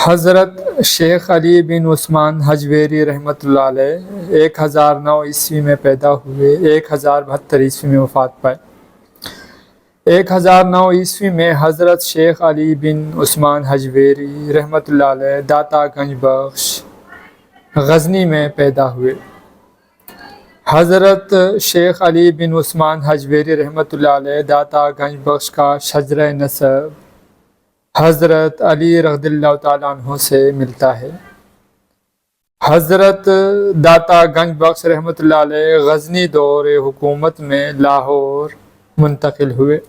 حضرت شیخ علی بن عثمان حجویری رحمۃ اللہ علیہ 1009 عیسوی میں پیدا ہوئے، 1072 عیسوی میں وفات پائے۔ 1009 عیسوی میں حضرت شیخ علی بن عثمان حجویری رحمۃ اللہ علیہ داتا گنج بخش غزنی میں پیدا ہوئے۔ حضرت شیخ علی بن عثمان حجویری رحمۃ اللہ علیہ داتا گنج بخش کا شجرہ نسب حضرت علی رضی اللہ تعالیٰ عنہ سے ملتا ہے۔ حضرت داتا گنج بخش رحمۃ اللہ علیہ غزنی دور حکومت میں لاہور منتقل ہوئے۔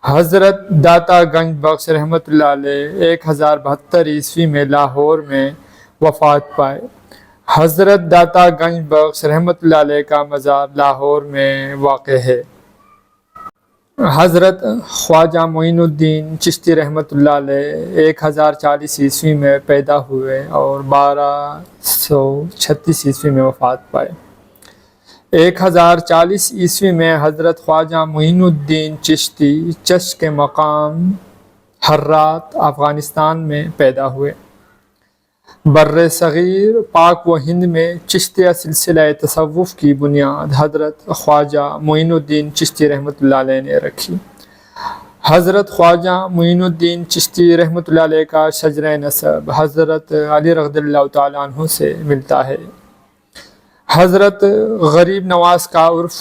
حضرت داتا گنج بخش رحمۃ اللہ علیہ 1072 عیسوی میں لاہور میں وفات پائے۔ حضرت داتا گنج بخش رحمۃ اللہ علیہ کا مزار لاہور میں واقع ہے۔ حضرت خواجہ معین الدین چشتی رحمۃ اللہ علیہ 1040 عیسوی میں پیدا ہوئے اور 1236 عیسوی میں وفات پائے۔ 1040 عیسوی میں حضرت خواجہ معین الدین چشتی چشت کے مقام ہرات افغانستان میں پیدا ہوئے۔ بر صغیر پاک و ہند میں چشتیہ سلسلہ تصوف کی بنیاد حضرت خواجہ معین الدین چشتی رحمۃ اللہ علیہ نے رکھی۔ حضرت خواجہ معین الدین چشتی رحمۃ اللہ علیہ کا شجرہ نسب حضرت علی رضی اللہ تعالیٰ عنہ سے ملتا ہے۔ حضرت غریب نواز کا عرف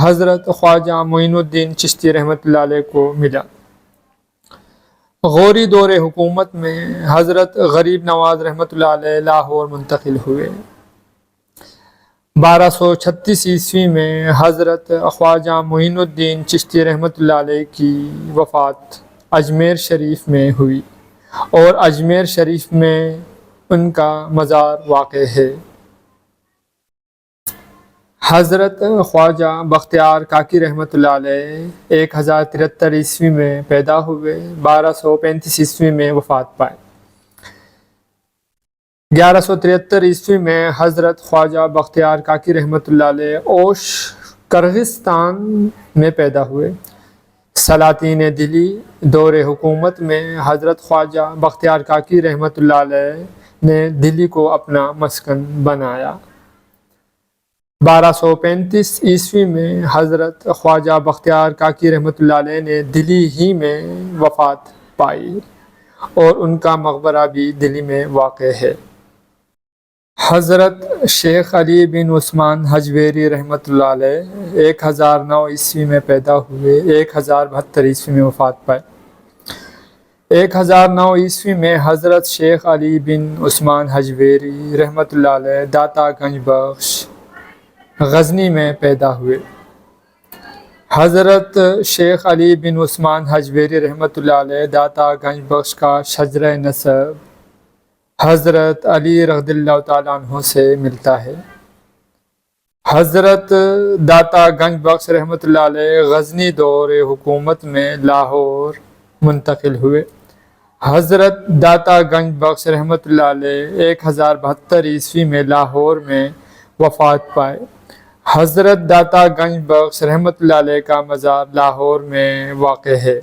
حضرت خواجہ معین الدین چشتی رحمۃ اللہ علیہ کو ملا۔ غوری دور حکومت میں حضرت غریب نواز رحمۃ اللہ علیہ لاہور منتقل ہوئے۔ 1236 عیسوی میں حضرت خواجہ معین الدین چشتی رحمۃ اللہ علیہ کی وفات اجمیر شریف میں ہوئی اور اجمیر شریف میں ان کا مزار واقع ہے۔ حضرت خواجہ بختیار کاکی رحمۃ اللہ علیہ 1073 عیسوی میں پیدا ہوئے، 1235 عیسوی میں وفات پائے۔ 1173 عیسوی میں حضرت خواجہ بختیار کاکی رحمۃ اللہ علیہ اوش کرغستان میں پیدا ہوئے۔ سلاطین دلی دور حکومت میں حضرت خواجہ بختیار کاکی رحمۃ اللہ علیہ نے دلی کو اپنا مسکن بنایا۔ 1235 عیسوی میں حضرت خواجہ بختیار کاکی رحمۃ اللہ علیہ نے دلی ہی میں وفات پائی اور ان کا مقبرہ بھی دلی میں واقع ہے۔ حضرت شیخ علی بن عثمان حجویری رحمۃ اللہ علیہ 1009 عیسوی میں پیدا ہوئے، 1072 عیسوی میں وفات پائے۔ 1009 عیسوی میں حضرت شیخ علی بن عثمان حجویری رحمۃ اللہ علیہ داتا گنج بخش غزنی میں پیدا ہوئے۔ حضرت شیخ علی بن عثمان حجویری رحمۃ اللہ علیہ داتا گنج بخش کا شجرہ نسب حضرت علی رضی اللہ تعالیٰ عنہ سے ملتا ہے۔ حضرت داتا گنج بخش رحمۃ اللہ علیہ غزنی دور حکومت میں لاہور منتقل ہوئے۔ حضرت داتا گنج بخش رحمۃ اللہ علیہ 1072 عیسوی میں لاہور میں وفات پائے۔ حضرت داتا گنج بخش رحمۃ اللہ علیہ کا مزار لاہور میں واقع ہے۔